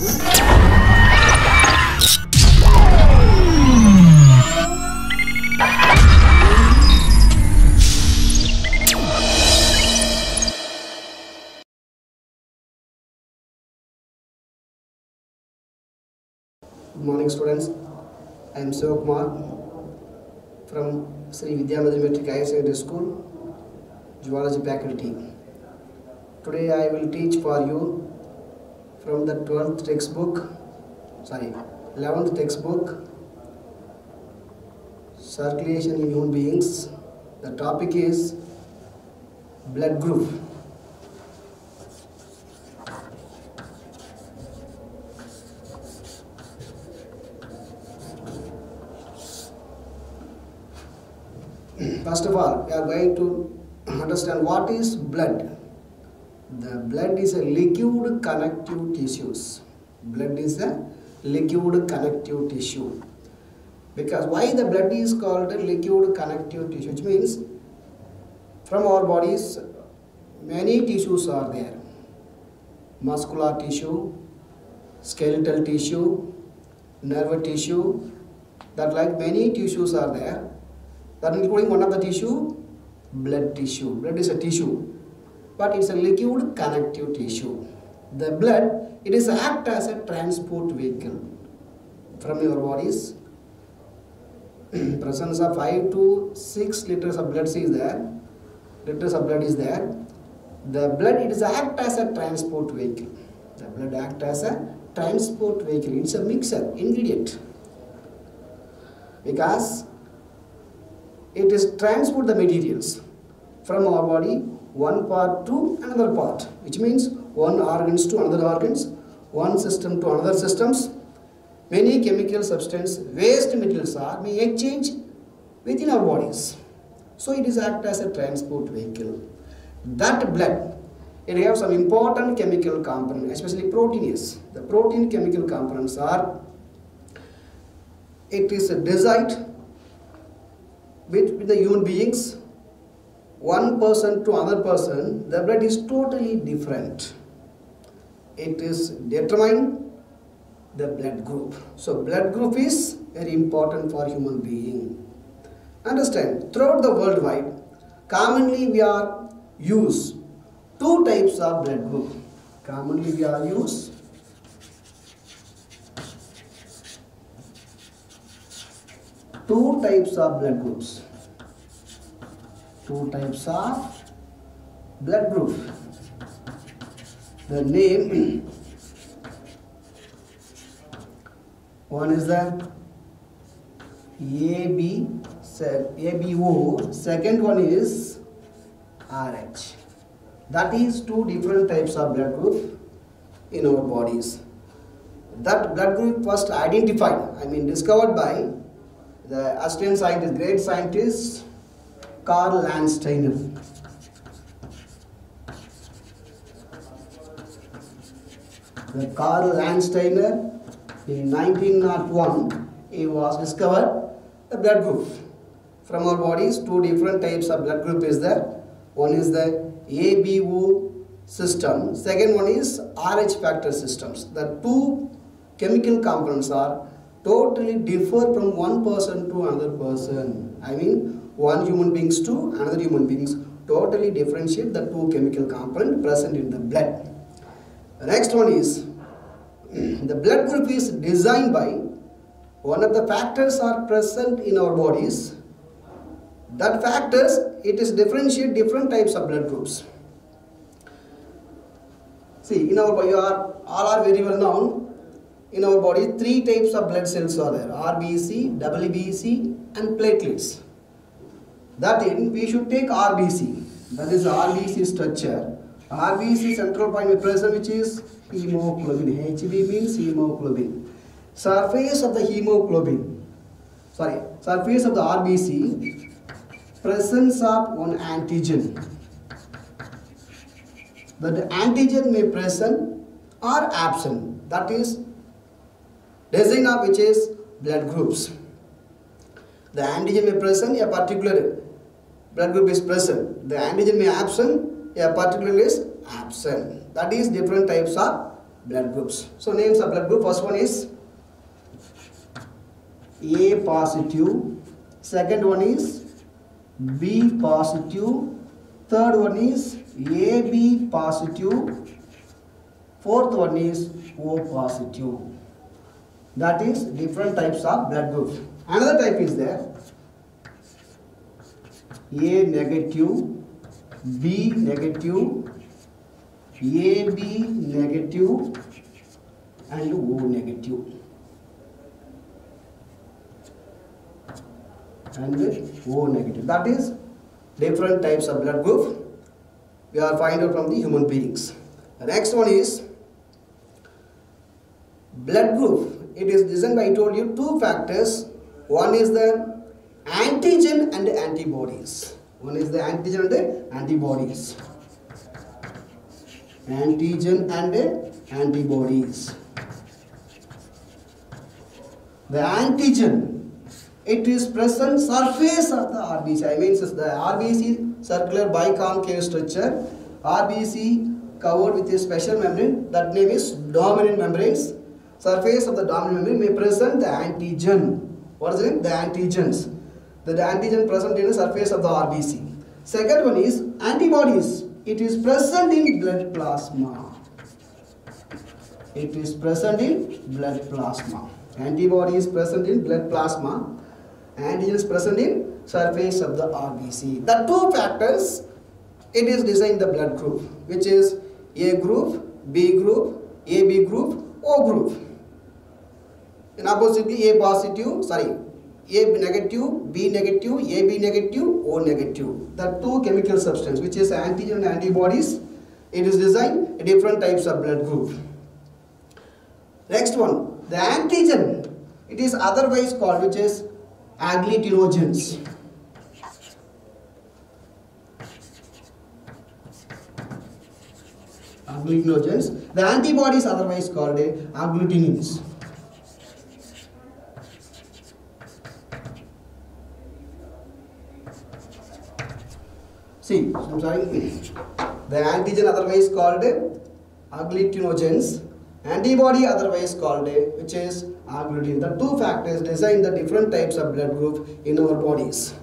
Good morning, students. I am Sivakumar from Sri Vidya Matric Higher Secondary School, Zoology faculty. Today I will teach for you from the 11th textbook, Circulation in Human Beings. The topic is blood group. First of all, we are going to understand what is blood. The blood is a liquid connective tissues. Blood is a liquid connective tissue. Because why the blood is called a liquid connective tissue? Which means from our bodies many tissues are there. Muscular tissue, skeletal tissue, nerve tissue, that like many tissues are there. That including one of the tissue, blood tissue. Blood is a tissue, but it's a liquid connective tissue. The blood, it is act as a transport vehicle from your bodies. Presence of 5 to 6 liters of blood is there. The blood, it is act as a transport vehicle. The blood act as a transport vehicle. It's a mixer ingredient because it is transport the materials from our body one part to another part, which means one organs to another organs, one system to another systems. Many chemical substance, waste materials are may exchange within our bodies. So it is act as a transport vehicle. That blood, it has some important chemical components, especially proteins. The protein chemical components are, it is designed with the human beings, one person to another person, the blood is totally different. It is determined the blood group. So blood group is very important for human being. Understand, throughout the worldwide, commonly we are use two types of blood group. Commonly we are use two types of blood groups. Two types of blood group. The name, one is the ABO, second one is RH. That is two different types of blood group in our bodies. That blood group first identified, discovered by the Austrian scientist, great scientist Karl Landsteiner. The Karl Landsteiner in 1901, he was discovered the blood group. From our bodies, two different types of blood group is there. One is the ABO system, second one is RH factor systems. The two chemical components are totally differ from one person to another person. One human beings to another human beings, totally differentiate the two chemical components present in the blood. The next one is, the blood group is designed by one of the factors are present in our bodies. That factors, it is differentiate different types of blood groups. See, in our body, all are very well known. In our body, three types of blood cells are there: RBC, WBC, and platelets. That in, we should take RBC. That is RBC structure. RBC central point present, which is hemoglobin. HB means hemoglobin. Surface of the RBC, presence of one antigen. That antigen may present or absent. That is design of which is blood groups. The antigen may present, a particular blood group is present. The antigen may absent, a particular is absent. That is different types of blood groups. So names of blood group. First one is A positive. Second one is B positive. Third one is AB positive. Fourth one is O positive. That is different types of blood groups. Another type is there. A negative, B negative, AB negative and O negative. And O negative. That is different types of blood group we are find out from the human beings. The next one is blood group. It is designed by, I told you, two factors. One is the antigen and antibodies. One is the antigen and antibodies. Antigen and antibodies. The antigen, it is present surface of the RBC. I mean, the RBC circular biconcave structure. RBC covered with a special membrane. That name is dominant membranes. Surface of the dominant membrane may present the antigen. What is it? The antigens. The antigen present in the surface of the RBC. Second one is antibodies. It is present in blood plasma. It is present in blood plasma. Antibody is present in blood plasma. Antigen is present in surface of the RBC. The two factors, it is designed the blood group, which is A group, B group, AB group, O group. And oppositely A positive, A negative, B negative, AB negative, O negative. The two chemical substance, which is antigen and antibodies, it is designed different types of blood group. Next one, the antigen, it is otherwise called, which is agglutinogens. Agglutinogens. The antibodies otherwise called agglutinins. See, I'm sorry. The antigen otherwise called agglutinogens. Antibody otherwise called which is agglutin. The two factors design the different types of blood group in our bodies.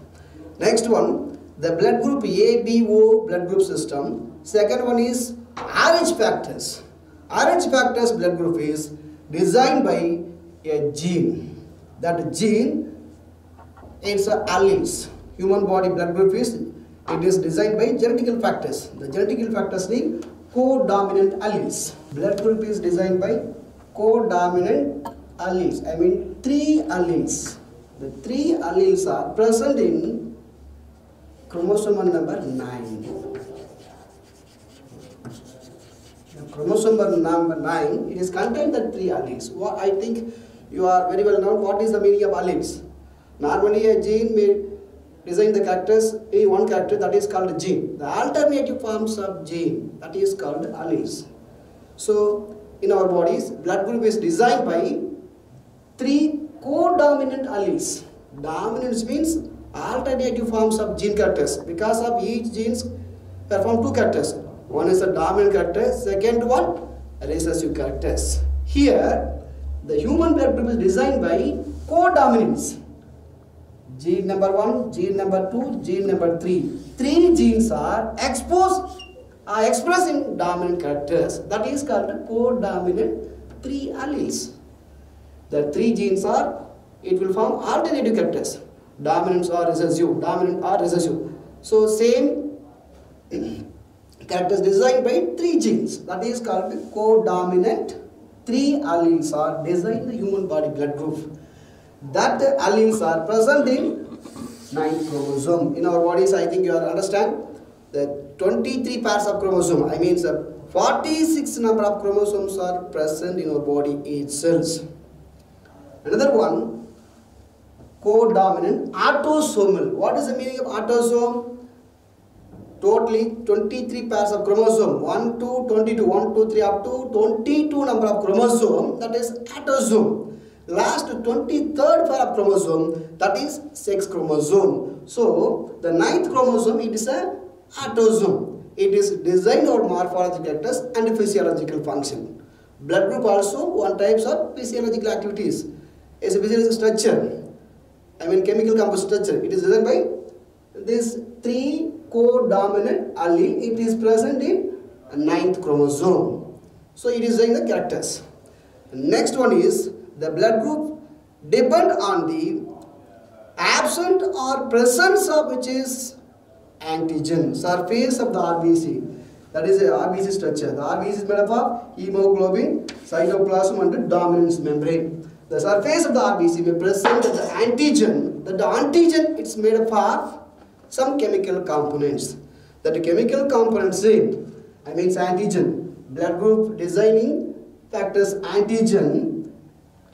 Next one, the blood group ABO blood group system. Second one is RH factors. RH factors blood group is designed by a gene. That gene is alleles. Human body blood group is designed by genetical factors. The genetical factors name codominant alleles. Blood group is designed by codominant alleles. I mean 3 alleles. The 3 alleles are present in chromosome number 9. The chromosome number 9, it is contained the 3 alleles. What I think you are very well known. What is the meaning of alleles? Normally a gene may design the characters, one character, that is called gene. The alternative forms of gene, that is called alleles. So in our bodies, blood group is designed by 3 codominant alleles. Dominance means alternative forms of gene characters. Because of each genes perform 2 characters. One is a dominant character, second one recessive characters. Here the human blood group is designed by codominance. Gene number 1, gene number 2, gene number 3. 3 genes are expressed in dominant characters. That is called codominant 3 alleles. The 3 genes are, it will form alternative characters. Dominant or recessive, dominant or recessive. So same characters designed by 3 genes. That is called codominant 3 alleles are designed in the human body blood group. That alleles are present in 9th chromosome. In our bodies, I think you understand the 23 pairs of chromosome. I mean 46 number of chromosomes are present in our body itself. Another one, codominant autosomal. What is the meaning of autosome? Totally 23 pairs of chromosome. 1 to 22, 1, 2, 3 up to 22 number of chromosome. That is autosome. Last 23rd pair of chromosome, that is sex chromosome. So the 9th chromosome, it is a autosome. It is designed or morphological characters and physiological function. Blood group also one types of physiological activities. As a physiological structure, chemical compound structure, it is designed by this 3 codominant allele. It is present in 9th chromosome. So it is in the characters. Next one is the blood group depend on the absent or presence of which is antigen, surface of the RBC. That is a RBC structure. The RBC is made up of hemoglobin, cytoplasm and the dominance membrane. The surface of the RBC may present the antigen. That the antigen it's made up of some chemical components. That the chemical components antigen. Blood group designing factors antigen.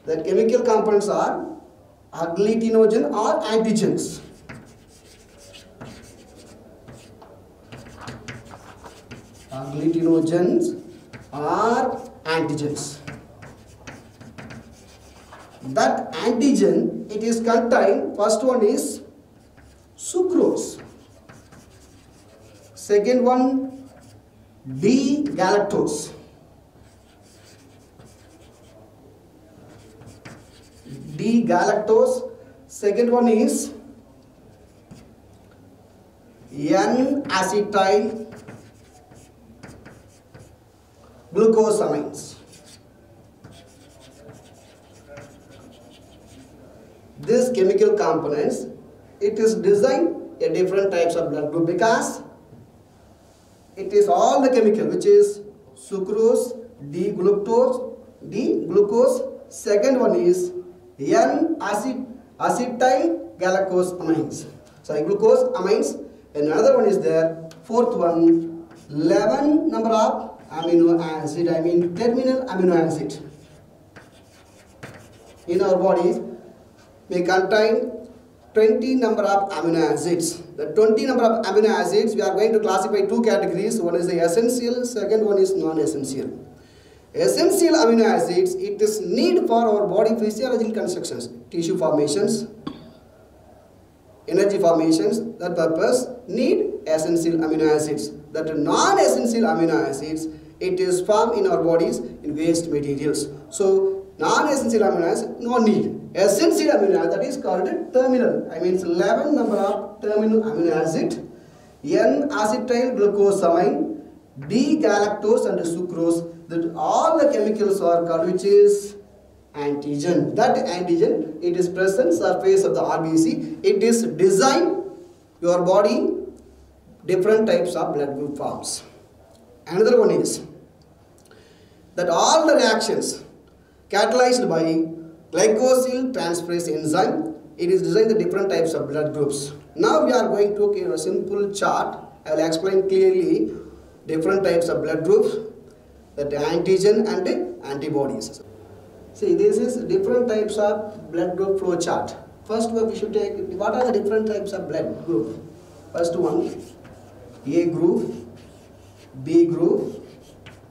The chemical components are agglutinogen or antigens. Agglutinogens are antigens. That antigen, it is contained, first one is sucrose. Second one, D-galactose. D-galactose. Second one is N-acetyl glucosamines. These chemical components, it is designed a different types of blood group because it is all the chemical which is sucrose, D-glucose. Second one is N-acetyl glucosamines. Sorry, glucosamines. And another one is there. Fourth one, 11 number of amino acid, terminal amino acid. In our bodies may contain 20 number of amino acids. The 20 number of amino acids we are going to classify two categories. One is the essential, second one is non-essential. Essential amino acids, it is need for our body physiological constructions, tissue formations, energy formations. That purpose need essential amino acids. That non-essential amino acids, it is formed in our bodies in waste materials. So non-essential amino acids no need. Essential amino acid, that is called terminal. 11 number of terminal amino acid. N-acetyl glucosamine, D-galactose and sucrose. That all the chemicals are called which is antigen. That antigen, it is present surface of the RBC. It is designed your body different types of blood group forms. Another one is that all the reactions catalyzed by glycosyl transferase enzyme, it is designed the different types of blood groups. Now we are going to a simple chart. I will explain clearly different types of blood groups, that antigen and antibodies. See, this is different types of blood group flow chart. First we should take what are the different types of blood group. First one, A group, B group,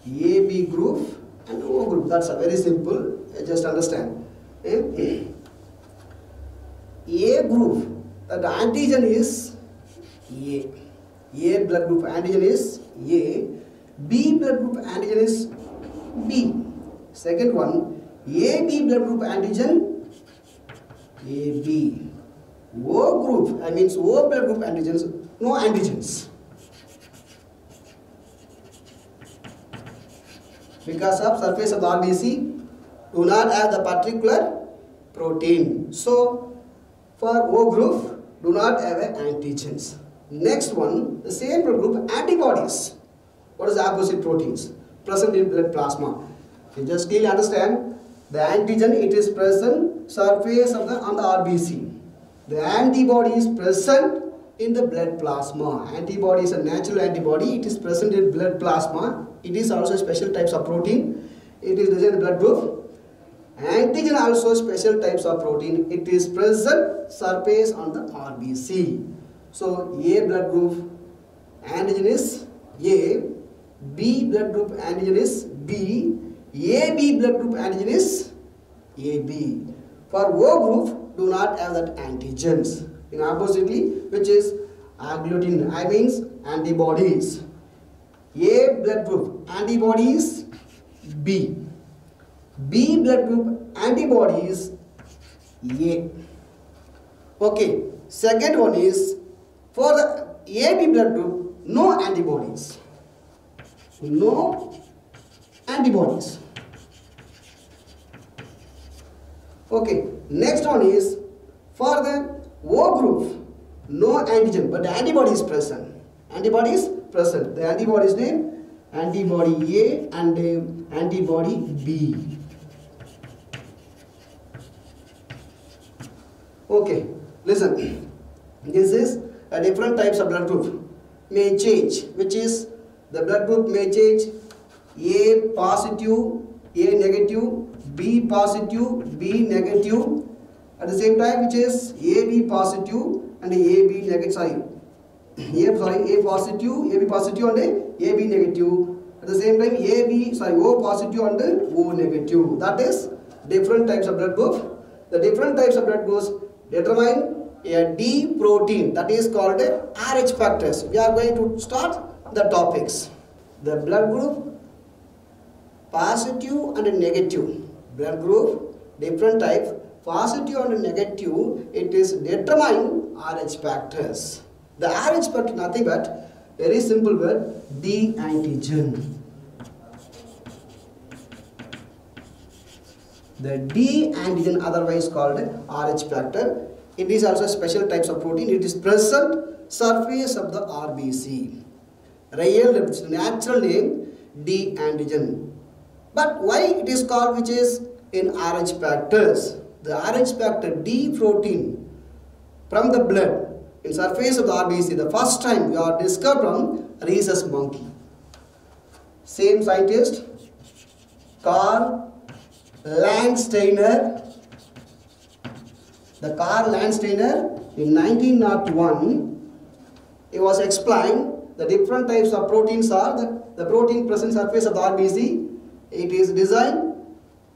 AB group and O group. That's a very simple, just understand. A group, the antigen is A. A blood group antigen is A. B blood group antigen is B. Second one, AB blood group antigen AB. O group, O blood group antigens, no antigens. Because of surface of the RBC do not have the particular protein. So for O group do not have antigens. Next one, the same blood group antibodies. What is the opposite proteins? Present in blood plasma. You just clearly understand the antigen, it is present surface of on the RBC. The antibody is present in the blood plasma. Antibody is a natural antibody. It is present in blood plasma. It is also special types of protein. It is present in blood group. Antigen also special types of protein. It is present surface on the RBC. So A blood group antigen is A. B blood group antigen is B. AB blood group antigen is AB. For O group do not have that antigens. In oppositely, which is agglutinin, antibodies. A blood group antibodies B. B blood group antibodies A. Okay. Second one is for the AB blood group no antibodies. No antibodies. Okay. Next one is for the O group no antigen but the antibody is present. Antibody is present. The antibody is named antibody A and antibody B. Okay, listen. This is a different types of blood group may change, which is the blood group may change A positive, A negative, B positive, B negative. At the same time, which is AB positive and AB negative. A positive, AB positive and AB negative. At the same time, O positive and O negative. That is different types of blood group. The different types of blood groups determine a D protein that is called RH factors. We are going to start the topics. The blood group positive and negative. Blood group different types. Positive and negative, it is determining RH factors. The RH factor nothing but very simple word D antigen. The D antigen otherwise called RH factor. It is also special types of protein. It is present surface of the RBC. Real natural name D antigen. But why it is called which is in RH factors? The RH factor D protein from the blood in surface of the RBC, the first time we are discovered from rhesus monkey. Same scientist, Karl Landsteiner. The Karl Landsteiner in 1901, he was explained the different types of proteins are the protein present surface of the RBC. It is designed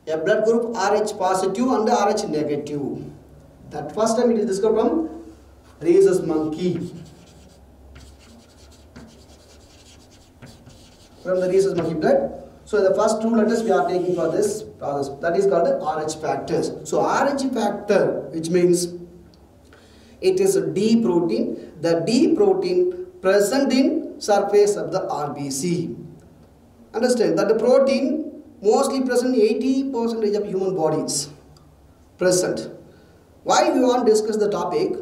a blood group RH positive and RH negative. That first time it is discovered from rhesus monkey. From the rhesus monkey blood. So the first two letters we are taking for this process. That is called the RH factors. So RH factor, which means it is a D protein. The D protein present in surface of the RBC. Understand that the protein mostly present in 80% of human bodies present. Why we want to discuss the topic?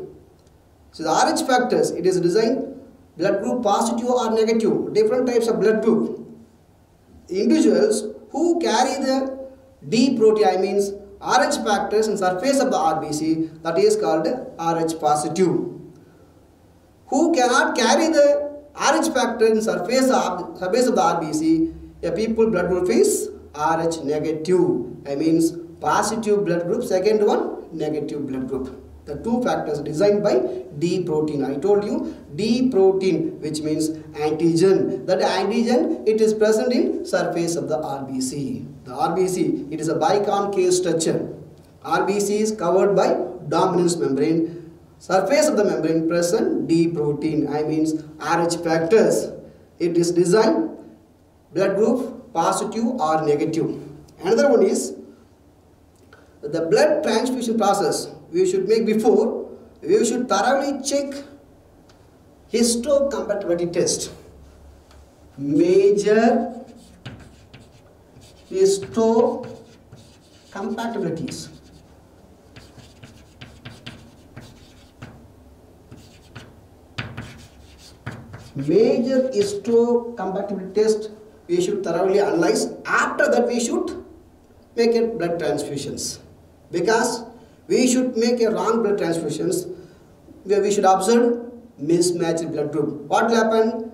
So the RH factors, it is designed blood group positive or negative, different types of blood group. Individuals who carry the D protein, I means RH factors in surface of the RBC, that is called RH positive. Who cannot carry the RH factor in surface of the RBC, a people blood group is RH negative. I means positive blood group, second one negative blood group. The two factors designed by D protein. I told you D protein, which means antigen. That antigen, it is present in surface of the RBC. The RBC, it is a biconcave structure. RBC is covered by dominance membrane. Surface of the membrane present D protein. I means RH factors. It is designed blood group positive or negative. Another one is the blood transfusion process. We should make before, we should thoroughly check histocompatibility test. Major histocompatibilities. Major histocompatibility test we should thoroughly analyze. After that we should make a blood transfusions. Because we should make a wrong blood transfusions, where we should observe mismatched blood group. What will happen?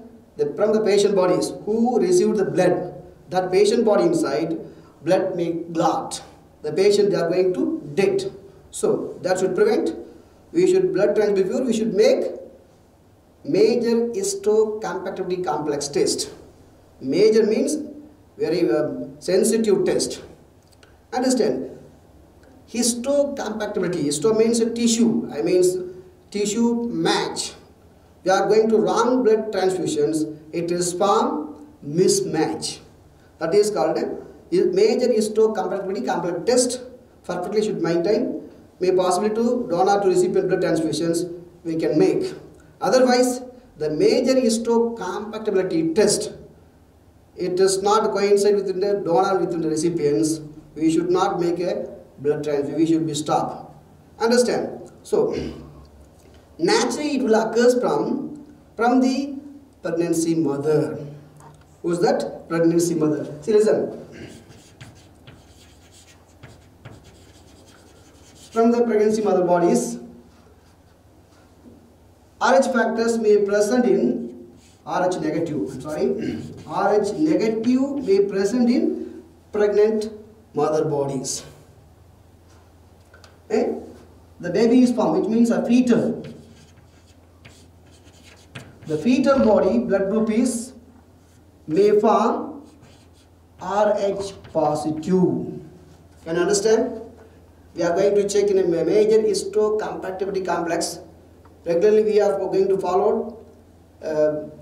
From the patient bodies who received the blood, that patient body inside, blood may clot. The patient, they are going to dead. So that should prevent. We should blood transfusion before we should make major histocompatibility complex test. Major means very sensitive test. Understand? Histocompatibility. Histo means a tissue. I means tissue match. We are going to wrong blood transfusions. It is form mismatch. That is called a Major histocompatibility complex test perfectly should maintain. May possibly to donor to recipient blood transfusions we can make. Otherwise, the major histocompatibility test, it does not coincide with the donor within the recipients. We should not make a blood transfusion. We should be stopped. Understand? So, naturally it will occur from the pregnancy mother. Who's that? Pregnancy mother. See, listen. From the pregnancy mother bodies, Rh factors may present in Rh negative. Rh negative may present in pregnant mother bodies. Okay? The baby is formed, which means a fetal. The fetal body blood group is may form Rh positive. Can you understand? We are going to check in a major histocompatibility complex. Regularly we are going to follow.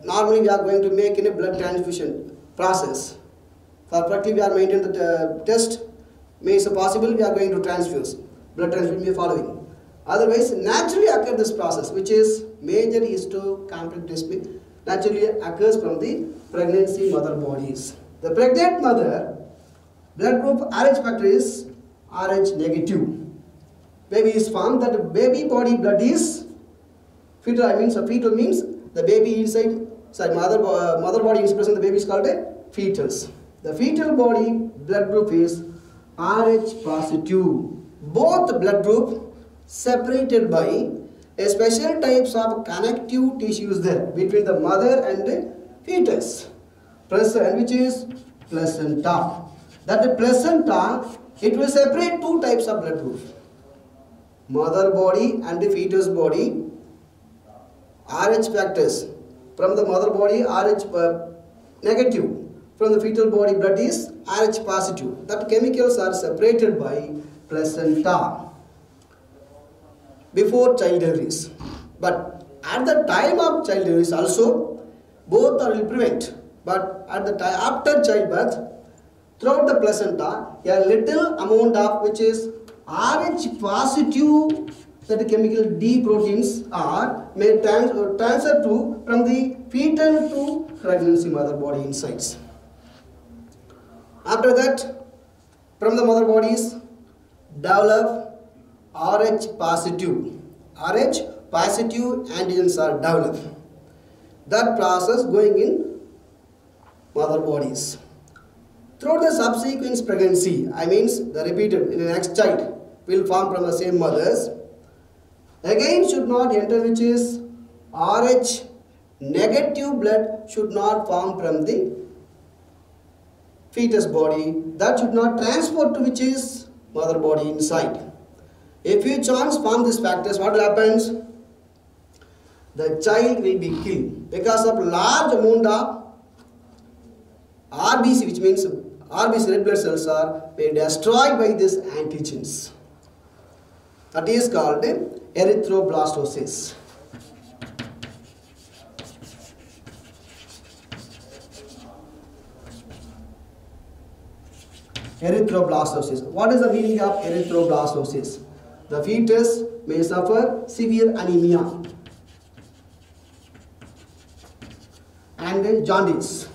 Normally we are going to make in a blood transfusion process. Perfectly we are maintaining the test. May is possible we are going to transfuse. Blood transfusion we are following. Otherwise, naturally occur this process, which is major histocompatibility naturally occurs from the pregnancy mother bodies. The pregnant mother blood group Rh factor is Rh negative. Baby is formed. That baby body blood is fetal. I mean, so fetal means the baby inside. Sorry, mother body is present. The baby is called a fetus. The fetal body blood group is Rh positive. Both blood group separated by a special types of connective tissues there between the mother and the fetus present, which is placenta. That the placenta, it will separate two types of blood groups, mother body and the fetus body. Rh factors from the mother body Rh negative, from the fetal body blood is Rh positive. That chemicals are separated by placenta before child deliveries, but at the time of child deliveries also both are will prevent. But at the time after childbirth, throughout the placenta, a little amount of which is Rh positive, that the chemical D proteins are may transfer to from the fetal to pregnancy mother body insides. After that, from the mother bodies develop Rh positive. Rh positive antigens are developed. That process going in mother bodies. Throughout the subsequent pregnancy, I means the repeated in the next child will form from the same mothers. Again should not enter, which is Rh negative blood should not form from the fetus body. That should not transport to which is mother body inside. If you chance form these factors, what will happen? The child will be killed because of large amount of RBC, which means RBC red blood cells are destroyed by these antigens. That is called erythroblastosis. Erythroblastosis. What is the meaning of erythroblastosis? The fetus may suffer severe anemia and jaundice.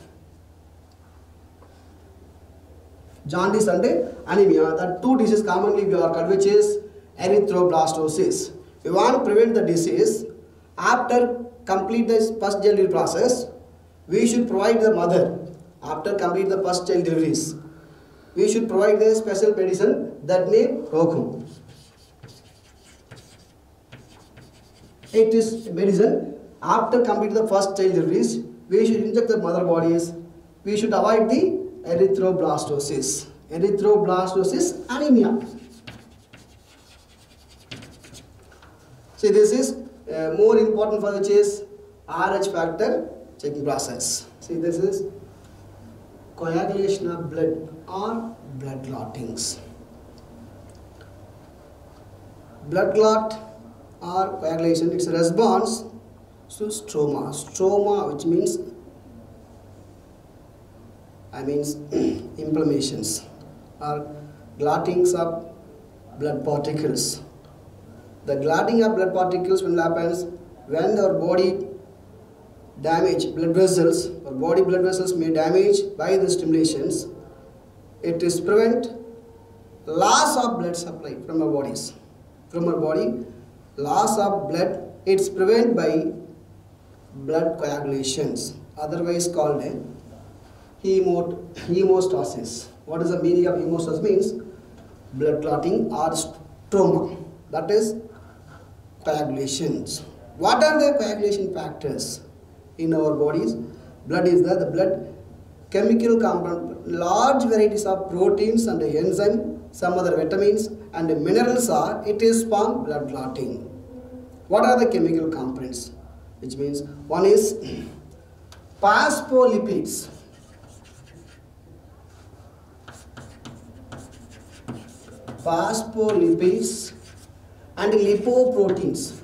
Jaundice and anemia, the two diseases commonly we are called, which is erythroblastosis. We want to prevent the disease. After complete the first delivery process, we should provide the mother, after complete the first child deliveries, we should provide the special medicine that name Rokum. It is medicine. After completing the first child deliveries, we should inject the mother bodies. We should avoid the erythroblastosis. Erythroblastosis anemia. See, this is more important for which is Rh factor checking process. See, this is coagulation of blood or blood clottings. Blood clot or coagulation, it's a response to stroma. Stroma, which means I means inflammations or clottings of blood particles. The clotting of blood particles will happens when our body damage blood vessels, or body blood vessels may damage by the stimulations. It is prevent loss of blood supply from our bodies. From our body, loss of blood, it's prevent by blood coagulations, otherwise called hemostasis. What is the meaning of hemostasis? Means blood clotting or stroma. That is coagulations. What are the coagulation factors in our bodies? Blood is the blood chemical compound, large varieties of proteins and enzymes, some other vitamins and minerals are, it is form blood clotting. What are the chemical components? Which means one is phospholipids. Phospholipids and lipoproteins.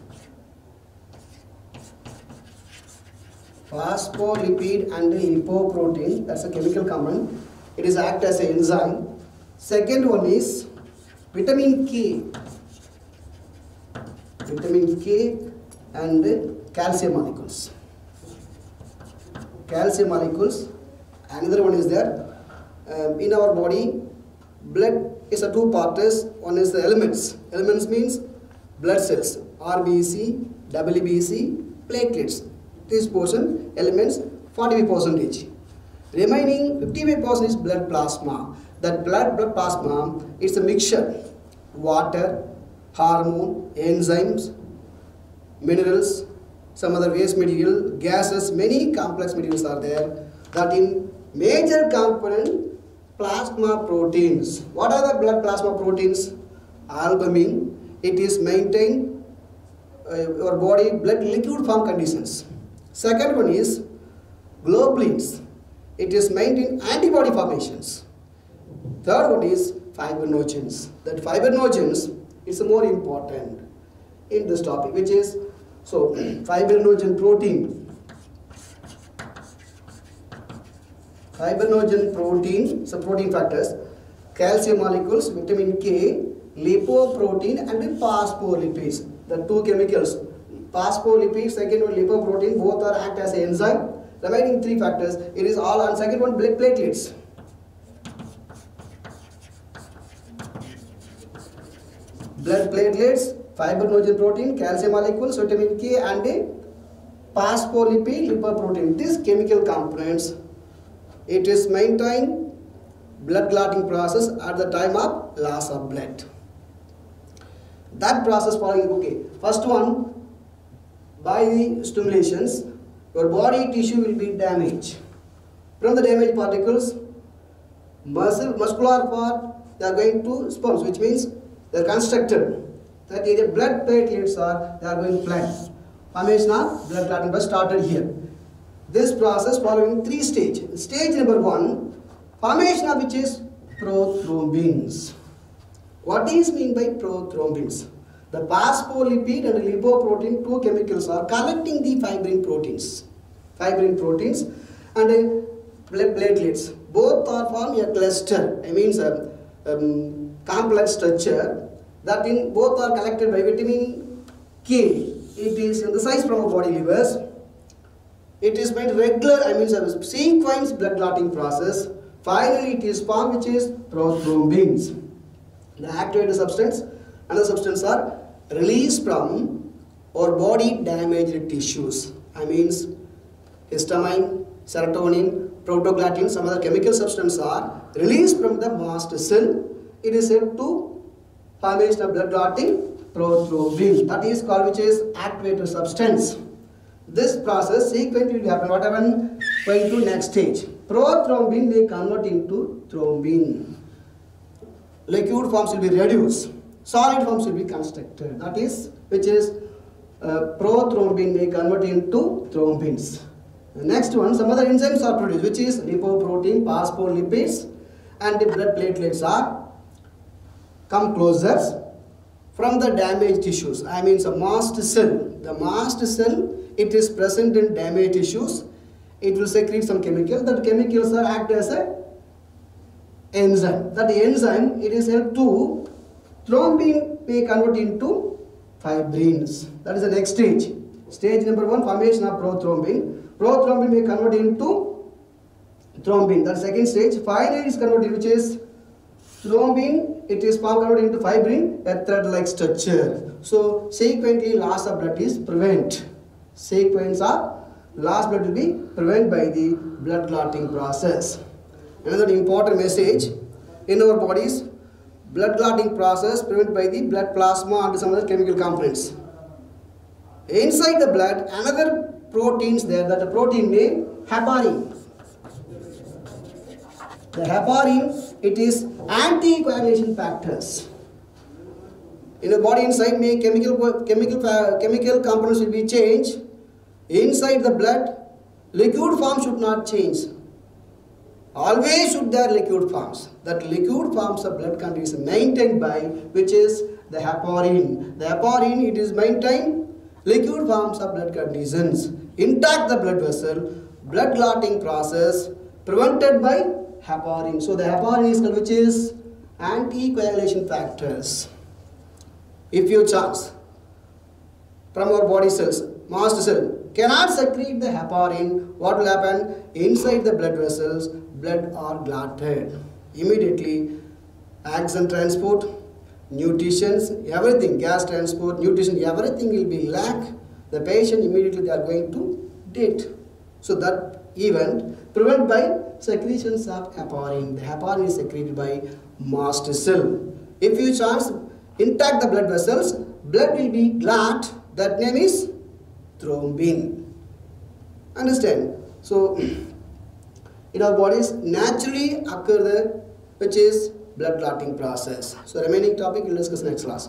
Phospholipid and lipoprotein, that's a chemical component. It is act as an enzyme. Second one is vitamin K. Vitamin K and calcium molecules. Calcium molecules. Another one is there. In our body, blood is a two parts. One is the elements. Elements means blood cells. RBC, WBC, platelets. This portion, elements, 45%. Remaining 55% is blood plasma. That blood plasma is a mixture. Water, hormone, enzymes, minerals, some other waste material, gases, many complex materials are there. That in major component, plasma proteins. What are the blood plasma proteins? Albumin. It is maintained your body blood liquid form conditions. Second one is globulins. It is maintained antibody formations. Third one is fibrinogens. That fibrinogens is more important in this topic, which is so fibrinogen protein. Fibrinogen protein, so protein factors, calcium molecules, vitamin K, lipoprotein and phospholipids. The two chemicals, phospholipids, second one lipoprotein, both are act as an enzyme. Remaining three factors, it is all on second one blood platelets. Blood platelets, fibrinogen protein, calcium molecules, vitamin K and phospholipid, lipoprotein. These chemical components, it is maintain blood clotting process at the time of loss of blood. That process following, okay. First one, by the stimulations, your body tissue will be damaged. From the damaged particles, muscular part, they are going to sponge, which means they are constructed. That area blood platelets are, they are going flat. Formation of blood clotting was started here. This process following three stages. Stage number one, formation of which is prothrombins. What is mean by prothrombins? The phospholipid and lipoprotein, two chemicals are collecting the fibrin proteins. Fibrin proteins and blood platelets. Both are form a cluster. I mean a complex structure that in both are collected by vitamin K. It is in the size from our body livers. It is made regular, I mean a sequence blood clotting process. Finally, it is formed which is prothrombins. The activated substance and the substance are released from our body damaged tissues. I means histamine, serotonin, protoglutin, some other chemical substances are released from the mast cell. It is said to formation of blood clotting prothrombin. That is called which is activated substance. This process sequentially will happen. What happened? Going to next stage. Prothrombin may convert into thrombin. Liquid forms will be reduced. Solid forms will be constructed. That is which is prothrombin may convert into thrombins. The next one, some other enzymes are produced, which is lipoprotein, phospholipids, and the blood platelets are come closer from the damaged tissues. I mean a mast cell. The mast cell, it is present in damaged tissues. It will secrete some chemicals. That chemicals are act as a enzyme. That enzyme, it is help to thrombin may convert into fibrins. That is the next stage. Stage number 1, formation of prothrombin. Prothrombin may convert into thrombin. That is second stage. Finally, it is converted, which is thrombin. It is converted into fibrin, a thread-like structure. So, sequentially, loss of blood is prevent. Sequence of loss blood will be prevented by the blood clotting process. Another important message in our bodies, blood clotting process prevented by the blood plasma and some other chemical components. Inside the blood, another proteins there, that the protein name heparin. The heparin, it is anticoagulation factors. In the body inside, may chemical components will be changed. Inside the blood, liquid form should not change. Always should there liquid forms. That liquid forms of blood content is maintained by, which is the heparin. The heparin, it is maintained liquid forms of blood conditions. Intact the blood vessel, blood clotting process prevented by heparin. So the heparin is called, which is anticoagulation factors. If you chance from our body cells, mast cell cannot secrete the heparin, what will happen? Inside the blood vessels, blood are clotted. Immediately, oxygen transport, nutrition, everything, gas transport, nutrition, everything will be lack. The patient immediately they are going to death. So that event prevented by secretions of heparin. The heparin is secreted by mast cell. If you chance intact the blood vessels, blood will be clot. That name is thrombin. Understand? So in our bodies naturally occur the, which is blood clotting process. So remaining topic we'll discuss next class.